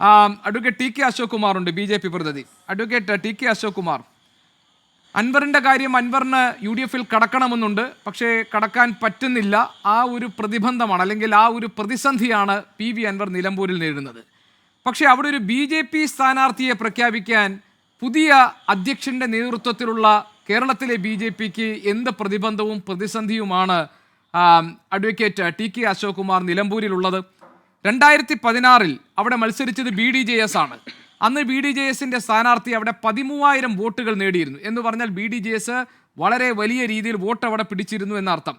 Advocate T K Ashok Kumar ഉണ്ട്, B J P പ്രതിനിധി. Advocate T K Ashok Kumar, അൻവറിന്റെ കാര്യം അൻവറിന് യു ഡി എഫിൽ കടക്കണമെന്നുണ്ട്, പക്ഷേ കടക്കാൻ പറ്റുന്നില്ല. ആ ഒരു പ്രതിബന്ധമാണ്, അല്ലെങ്കിൽ ആ ഒരു പ്രതിസന്ധിയാണ് പി വി അൻവർ നിലമ്പൂരിൽ നേരിടുന്നത്. പക്ഷേ അവിടെ ഒരു ബി ജെ പി സ്ഥാനാർത്ഥിയെ പ്രഖ്യാപിക്കാൻ പുതിയ അധ്യക്ഷന്റെ നേതൃത്വത്തിലുള്ള കേരളത്തിലെ ബി ജെ പിക്ക് എന്ത് പ്രതിബന്ധവും പ്രതിസന്ധിയുമാണ് advocate T K Ashok Kumar നിലമ്പൂരിലുള്ളത്? 2016 അവിടെ മത്സരിച്ചത് ബി ഡി ജെ എസ് ആണ്. അന്ന് ബി ഡി ജെ എസിന്റെ സ്ഥാനാർത്ഥി അവിടെ 13,000 വോട്ടുകൾ നേടിയിരുന്നു. എന്ന് പറഞ്ഞാൽ ബി ഡി ജെ എസ് വളരെ വലിയ രീതിയിൽ വോട്ട് അവിടെ പിടിച്ചിരുന്നു എന്നർത്ഥം.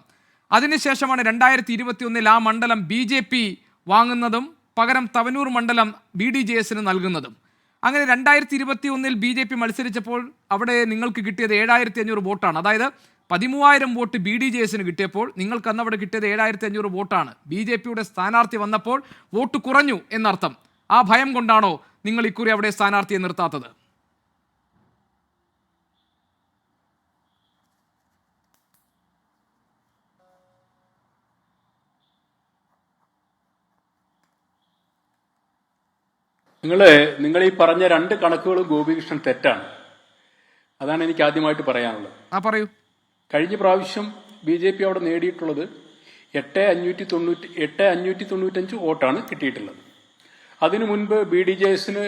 അതിനുശേഷമാണ് 2021 ആ മണ്ഡലം ബി ജെ പി വാങ്ങുന്നതും പകരം തവനൂർ മണ്ഡലം ബി ഡി ജെ എസിന് നൽകുന്നതും. അങ്ങനെ 2021 ബി ജെ പി മത്സരിച്ചപ്പോൾ അവിടെ നിങ്ങൾക്ക് കിട്ടിയത് 7,500 വോട്ടാണ്. അതായത് 13,000 വോട്ട് ബി ഡി ജെ എസിന് കിട്ടിയപ്പോൾ നിങ്ങൾക്ക് അന്ന് അവിടെ കിട്ടിയത് 7,500 വോട്ടാണ്. ബി ജെ പിയുടെ സ്ഥാനാർത്ഥി വന്നപ്പോൾ വോട്ട് കുറഞ്ഞു എന്നർത്ഥം. ആ ഭയം കൊണ്ടാണോ നിങ്ങൾ ഇക്കുറി അവിടെ സ്ഥാനാർത്ഥിയെ നിർത്താത്തത്? നിങ്ങൾ ഈ പറഞ്ഞ രണ്ട് കണക്കുകളും ഗോപികൃഷ്ണൻ തെറ്റാണ്. അതാണ് എനിക്ക് ആദ്യമായിട്ട് പറയാനുള്ളത്. പറയൂ. കഴിഞ്ഞ പ്രാവശ്യം ബി ജെ പി അവിടെ നേടിയിട്ടുള്ളത് 8,595 വോട്ടാണ് കിട്ടിയിട്ടുള്ളത്. അതിനു മുൻപ് ബി ഡി ജെ എസിന്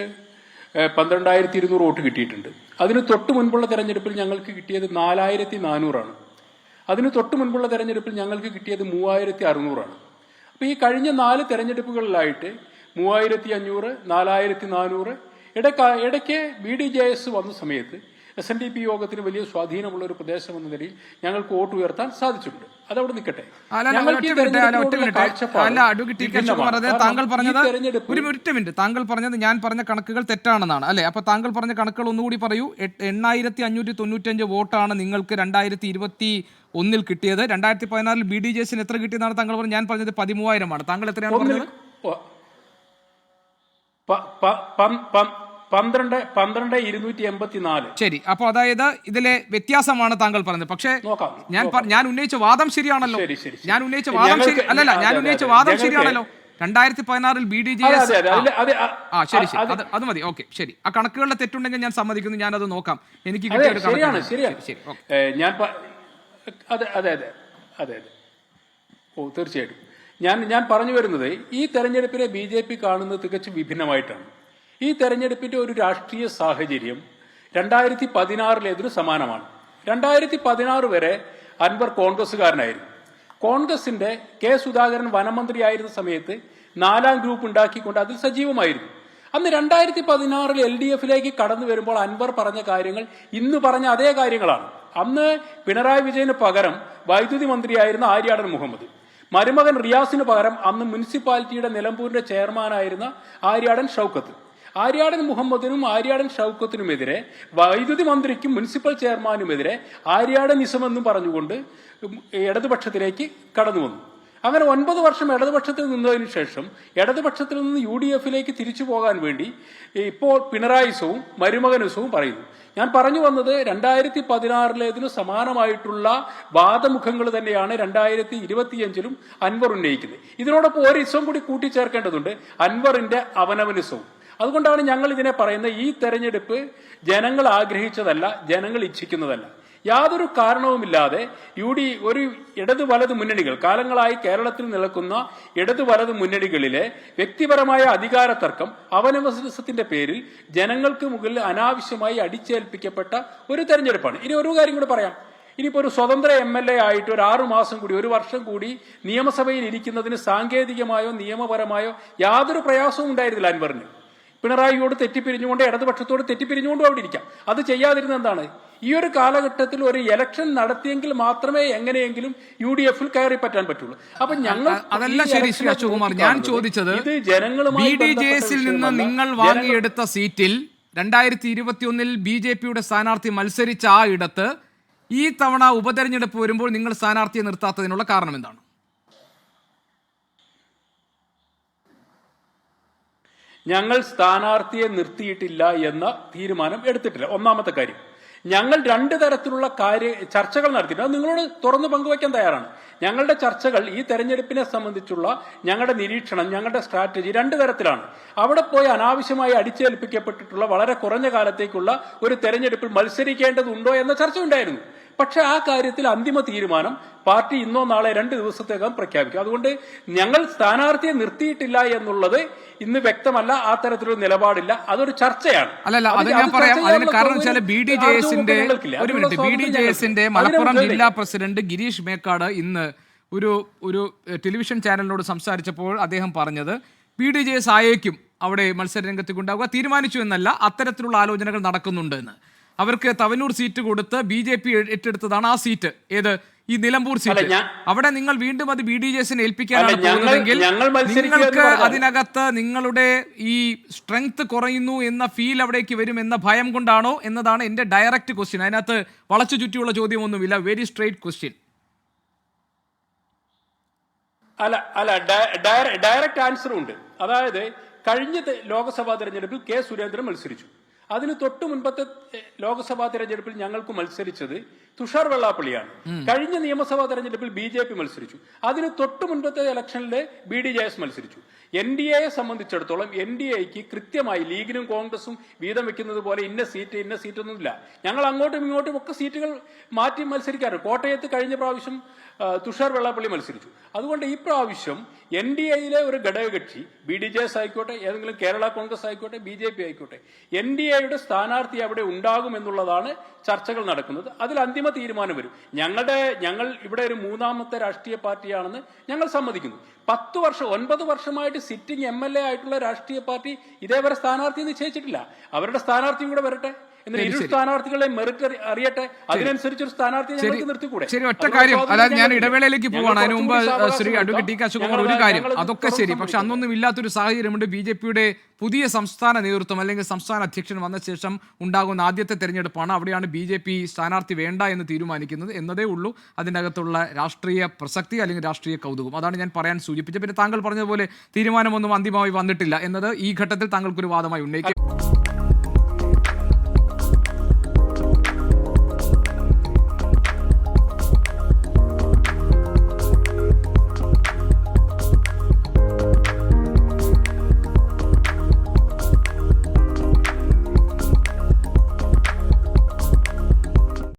12,200 വോട്ട് കിട്ടിയിട്ടുണ്ട്. അതിന് തൊട്ട് മുൻപുള്ള തെരഞ്ഞെടുപ്പിൽ ഞങ്ങൾക്ക് കിട്ടിയത് 4,400 അതിന് തൊട്ട് മുൻപുള്ള തെരഞ്ഞെടുപ്പിൽ ഞങ്ങൾക്ക് കിട്ടിയത് 3,600 അപ്പൊ ഈ കഴിഞ്ഞ 4 തെരഞ്ഞെടുപ്പുകളിലായിട്ട് 3,500, 4,400 ഇടയ്ക്ക് ബി ഡി ജെ എസ് വന്ന സമയത്ത് SNDP യോഗത്തിന് വലിയ സ്വാധീനമുള്ള ഒരു പ്രദേശം എന്ന നിലയിൽ ഞങ്ങൾക്ക് വോട്ട് ഉയർത്താൻ സാധിച്ചിട്ടുണ്ട്. അതവിടെ നിൽക്കട്ടെ. താങ്കൾ പറഞ്ഞത് ഞാൻ പറഞ്ഞ കണക്കുകൾ തെറ്റാണെന്നാണ് അല്ലെ? അപ്പൊ താങ്കൾ പറഞ്ഞ കണക്കുകൾ ഒന്നുകൂടി പറയൂ. 8,595 വോട്ടാണ് നിങ്ങൾക്ക് 2021 കിട്ടിയത്. 2016 ബി ഡി ജെ എസിന് എത്ര കിട്ടിയെന്നാണ് താങ്കൾ പറഞ്ഞത്? ഞാൻ പറഞ്ഞത് 13,000. താങ്കൾ എത്രയാണ് പറഞ്ഞത്? 12,284. ശരി. അപ്പൊ അതായത് ഇതിലെ വ്യത്യാസമാണ് താങ്കൾ പറഞ്ഞത്. പക്ഷേ ഞാൻ ഉന്നയിച്ച വാദം ശരിയാണല്ലോ. ഞാൻ ഉന്നയിച്ച വാദം ശരിയാണല്ലോ. 2016 ബി ഡി ജെ എസ് ശരി അത് മതി. ഓക്കെ, ശരി. ആ കണക്കുകളിലെ തെറ്റുണ്ടെങ്കിൽ ഞാൻ സമ്മതിക്കുന്നു, ഞാൻ അത് നോക്കാം. എനിക്ക് കിട്ടിയ ഒരു ശരിയാണ്. തീർച്ചയായിട്ടും ഞാൻ പറഞ്ഞു വരുന്നത് ഈ തെരഞ്ഞെടുപ്പിനെ ബി ജെ പി കാണുന്നത് തികച്ചും വിഭിന്നമായിട്ടാണ്. ഈ തെരഞ്ഞെടുപ്പിന്റെ ഒരു രാഷ്ട്രീയ സാഹചര്യം 2016 സമാനമാണ്. 2016 വരെ അൻവർ കോൺഗ്രസുകാരനായിരുന്നു. കോൺഗ്രസിന്റെ കെ സുധാകരൻ വനമന്ത്രിയായിരുന്ന സമയത്ത് 4ാം ഗ്രൂപ്പ് ഉണ്ടാക്കിക്കൊണ്ട് അതിൽ സജീവമായിരുന്നു. അന്ന് 2016 LDF കടന്നു വരുമ്പോൾ അൻവർ പറഞ്ഞ കാര്യങ്ങൾ ഇന്ന് പറഞ്ഞ അതേ കാര്യങ്ങളാണ്. അന്ന് പിണറായി വിജയന് പകരം വൈദ്യുതി മന്ത്രിയായിരുന്ന ആര്യാടൻ മുഹമ്മദ്, മരുമകൻ റിയാസിന് പകരം അന്ന് മുനിസിപ്പാലിറ്റിയുടെ നിലമ്പൂരിന്റെ ചെയർമാനായിരുന്ന ആര്യാടൻ ഷൗക്കത്ത്. ആര്യാടൻ മുഹമ്മദിനും ആര്യാടൻ ഷൗക്കത്തിനുമെതിരെ, വൈദ്യുതി മന്ത്രിക്കും മുനിസിപ്പൽ ചെയർമാനുമെതിരെ ആര്യാടൻ ഇസമെന്നും പറഞ്ഞുകൊണ്ട് ഇടതുപക്ഷത്തിലേക്ക് കടന്നു വന്നു. അങ്ങനെ 9 വർഷം ഇടതുപക്ഷത്തിൽ നിന്നതിനു ശേഷം ഇടതുപക്ഷത്തിൽ നിന്ന് UDF തിരിച്ചു പോകാൻ വേണ്ടി ഇപ്പോൾ പിണറായിസവും മരുമകനുസവും പറയുന്നു. ഞാൻ പറഞ്ഞു വന്നത് 2016 സമാനമായിട്ടുള്ള വാദമുഖങ്ങൾ തന്നെയാണ് 2025 അൻവർ ഉന്നയിക്കുന്നത്. ഇതിനോടൊപ്പം ഒരു ഇസവും കൂടി കൂട്ടിച്ചേർക്കേണ്ടതുണ്ട്, അൻവറിന്റെ അവനവനിസവും. അതുകൊണ്ടാണ് ഞങ്ങൾ ഇതിനെ പറയുന്നത്, ഈ തെരഞ്ഞെടുപ്പ് ജനങ്ങൾ ആഗ്രഹിച്ചതല്ല, ജനങ്ങൾ ഇച്ഛിക്കുന്നതല്ല. യാതൊരു കാരണവുമില്ലാതെ ഒരു ഇടതു വലത് മുന്നണികൾ, കാലങ്ങളായി കേരളത്തിൽ നിലക്കുന്ന ഇടതു വലത് മുന്നണികളിലെ വ്യക്തിപരമായ അധികാര തർക്കം, അവനവസത്തിന്റെ പേരിൽ ജനങ്ങൾക്ക് മുകളിൽ അനാവശ്യമായി അടിച്ചേൽപ്പിക്കപ്പെട്ട ഒരു തെരഞ്ഞെടുപ്പാണ്. ഇനി ഒരു കാര്യം കൂടി പറയാം. ഇനിയിപ്പോ ഒരു സ്വതന്ത്ര MLA ആയിട്ട് ഒരു 6 മാസം കൂടി, ഒരു വർഷം കൂടി നിയമസഭയിൽ ഇരിക്കുന്നതിന് സാങ്കേതികമായോ നിയമപരമായോ യാതൊരു പ്രയാസവും ഉണ്ടായിരുന്നില്ല അൻവറിന്. പിണറായിയോട് തെറ്റിപ്പിരിഞ്ഞുകൊണ്ട്, ഇടതുപക്ഷത്തോട് തെറ്റിപ്പിരിഞ്ഞുകൊണ്ടും അവിടെ ഇരിക്കാം. അത് ചെയ്യാതിരുന്ന എന്താണ്? ഈ ഒരു കാലഘട്ടത്തിൽ ഒരു ഇലക്ഷൻ നടത്തിയെങ്കിൽ മാത്രമേ എങ്ങനെയെങ്കിലും UDF കയറി പറ്റാൻ പറ്റുള്ളൂ. അപ്പൊ ഞങ്ങൾ അതല്ല ശരി ശ്രീ അശോക് കുമാർ, ഞാൻ ചോദിച്ചത് ബി ഡി ജെ എസിൽ നിന്ന് നിങ്ങൾ വാങ്ങിയെടുത്ത സീറ്റിൽ 2021 ബി ജെ പിയുടെ സ്ഥാനാർത്ഥി മത്സരിച്ച ആ ഇടത്ത് ഈ തവണ ഉപതെരഞ്ഞെടുപ്പ് വരുമ്പോൾ നിങ്ങൾ സ്ഥാനാർത്ഥിയെ നിർത്താത്തതിനുള്ള കാരണം എന്താണ്? ഞങ്ങൾ സ്ഥാനാർത്ഥിയെ നിർത്തിയിട്ടില്ല എന്ന തീരുമാനം എടുത്തിട്ടില്ല. ഒന്നാമത്തെ കാര്യം. ഞങ്ങൾ രണ്ട് തരത്തിലുള്ള ചർച്ചകൾ നടത്തിയിട്ടുണ്ട്. അത് നിങ്ങളോട് തുറന്നു പങ്കുവയ്ക്കാൻ തയ്യാറാണ്. ഞങ്ങളുടെ ചർച്ചകൾ ഈ തെരഞ്ഞെടുപ്പിനെ സംബന്ധിച്ചുള്ള ഞങ്ങളുടെ നിരീക്ഷണം, ഞങ്ങളുടെ സ്ട്രാറ്റജി രണ്ട് തരത്തിലാണ്. അവിടെ പോയി അനാവശ്യമായി അടിച്ചേൽപ്പിക്കപ്പെട്ടിട്ടുള്ള വളരെ കുറഞ്ഞ കാലത്തേക്കുള്ള ഒരു തെരഞ്ഞെടുപ്പിൽ മത്സരിക്കേണ്ടതുണ്ടോ എന്ന ചർച്ച ഉണ്ടായിരുന്നു. പക്ഷെ ആ കാര്യത്തിൽ അന്തിമ തീരുമാനം പാർട്ടി ഇന്നോ നാളെ 2 ദിവസത്തേക്കകം പ്രഖ്യാപിക്കും. അതുകൊണ്ട് ഞങ്ങൾ സ്ഥാനാർത്ഥിയെ നിർത്തിയിട്ടില്ല എന്നുള്ളത് ഇന്ന് വ്യക്തമല്ല. ആ തരത്തിലൊരു നിലപാടില്ല. അതൊരു ചർച്ചയാണ്. അല്ലല്ല, അത് ഞാൻ പറയാം. അതിന് കാരണം വെച്ചാൽ BDJSന്റെ മലപ്പുറം ജില്ലാ പ്രസിഡന്റ് ഗിരീഷ് മേക്കാട് ഇന്ന് ഒരു ടെലിവിഷൻ ചാനലിനോട് സംസാരിച്ചപ്പോൾ അദ്ദേഹം പറഞ്ഞത് BDJS ആയേക്കും അവിടെ മത്സര രംഗത്തേക്ക് ഉണ്ടാവുക, തീരുമാനിച്ചു എന്നല്ല, അത്തരത്തിലുള്ള ആലോചനകൾ നടക്കുന്നുണ്ട് എന്ന്. അവർക്ക് തവനൂർ സീറ്റ് കൊടുത്ത് BJP ഏറ്റെടുത്തതാണ് ആ സീറ്റ്. ഏത്? ഈ നിലമ്പൂർ സീറ്റ്. അവിടെ നിങ്ങൾ വീണ്ടും അത് BDJSനെ ഏൽപ്പിക്കാനാണ് പോകുന്നതെങ്കിൽ നിങ്ങൾക്ക് അതിനകത്ത് നിങ്ങളുടെ ഈ സ്ട്രെങ്ത് കുറയുന്നു എന്ന ഫീൽ അവിടേക്ക് വരും എന്ന ഭയം കൊണ്ടാണോ എന്നതാണ് എന്റെ ഡയറക്റ്റ് ക്വസ്റ്റ്യൻ. അതിനകത്ത് വളച്ചു ചുറ്റിയുള്ള ചോദ്യമൊന്നുമില്ല. Very straight question. അല്ല, ഡയറക്റ്റ് ആൻസറും ഉണ്ട്. അതായത് കഴിഞ്ഞ ലോക്സഭാ തെരഞ്ഞെടുപ്പിൽ കെ സുരേന്ദ്രൻ മത്സരിച്ചു. അതിന് തൊട്ടു മുൻപത്തെ ലോക്സഭാ തെരഞ്ഞെടുപ്പിൽ ഞങ്ങൾക്ക് മത്സരിച്ചത് തുഷാർ വെള്ളാപ്പള്ളിയാണ്. കഴിഞ്ഞ നിയമസഭാ തെരഞ്ഞെടുപ്പിൽ BJP മത്സരിച്ചു. അതിന് തൊട്ടു മുൻപത്തെ ഇലക്ഷനിൽ BDJS മത്സരിച്ചു. NDAയെ സംബന്ധിച്ചിടത്തോളം NDAയ്ക്ക് കൃത്യമായി ലീഗിനും കോൺഗ്രസും വീതം വെക്കുന്നത് പോലെ ഇന്ന സീറ്റ് ഒന്നുമില്ല. ഞങ്ങൾ അങ്ങോട്ടും ഇങ്ങോട്ടും ഒക്കെ സീറ്റുകൾ മാറ്റി മത്സരിക്കാറുണ്ട്. കോട്ടയത്ത് കഴിഞ്ഞ പ്രാവശ്യം തുഷാർ വെള്ളാപ്പള്ളി മത്സരിച്ചു. അതുകൊണ്ട് ഈ പ്രാവശ്യം NDAയിലെ ഒരു ഘടകകക്ഷി BDJS ആയിക്കോട്ടെ, ഏതെങ്കിലും കേരള കോൺഗ്രസ് ആയിക്കോട്ടെ, BJP ആയിക്കോട്ടെ, NDAയുടെ സ്ഥാനാർത്ഥി അവിടെ ഉണ്ടാകും എന്നുള്ളതാണ് ചർച്ചകൾ നടക്കുന്നത്. അതിൽ അന്തിമ തീരുമാനം വരും. ഞങ്ങൾ ഇവിടെ ഒരു മൂന്നാമത്തെ രാഷ്ട്രീയ പാർട്ടിയാണെന്ന് ഞങ്ങൾ സമ്മതിക്കുന്നു. 9 വർഷമായിട്ട് സിറ്റിംഗ് MLA ആയിട്ടുള്ള രാഷ്ട്രീയ പാർട്ടി ഇതേവരെ സ്ഥാനാർത്ഥി നിശ്ചയിച്ചിട്ടില്ല. അവരുടെ സ്ഥാനാർത്ഥിയും കൂടെ വരട്ടെ, എന്നിട്ട് ഇരു സ്ഥാനാർത്ഥികളെ മെറിറ്റ് അറിയട്ടെ, അതിനനുസരിച്ച് ഒരു സ്ഥാനാർത്ഥി ഞങ്ങൾക്ക് നിർത്തിക്കൂടെ? ശരി, ഒറ്റ കാര്യം, അതായത് ഞാൻ ഇടവേളയിലേക്ക് പോവാണ്. അതിന് മുമ്പ് ശ്രീ അഡ്വക്കേറ്റ് ടി അശോകുമാർ ഒരു കാര്യം, അതൊക്കെ ശരി, പക്ഷെ അന്നൊന്നും ഇല്ലാത്തൊരു സാഹചര്യമുണ്ട്. BJPയുടെ പുതിയ സംസ്ഥാന നേതൃത്വം അല്ലെങ്കിൽ സംസ്ഥാന അധ്യക്ഷൻ വന്ന ശേഷം ഉണ്ടാകുന്ന ആദ്യത്തെ തെരഞ്ഞെടുപ്പാണ്. അവിടെയാണ് BJP സ്ഥാനാർത്ഥി വേണ്ട എന്ന് തീരുമാനിക്കുന്നത് എന്നതേ ഉള്ളൂ അതിനകത്തുള്ള രാഷ്ട്രീയ പ്രസക്തി അല്ലെങ്കിൽ രാഷ്ട്രീയ കൗതുകം. അതാണ് ഞാൻ പറയാൻ സൂചിപ്പിച്ചത്. പിന്നെ താങ്കൾ പറഞ്ഞതുപോലെ തീരുമാനമൊന്നും അന്തിമമായി വന്നിട്ടില്ല എന്നത് ഈ ഘട്ടത്തിൽ താങ്കൾക്കൊരു വാദമായി ഉന്നയിക്കും.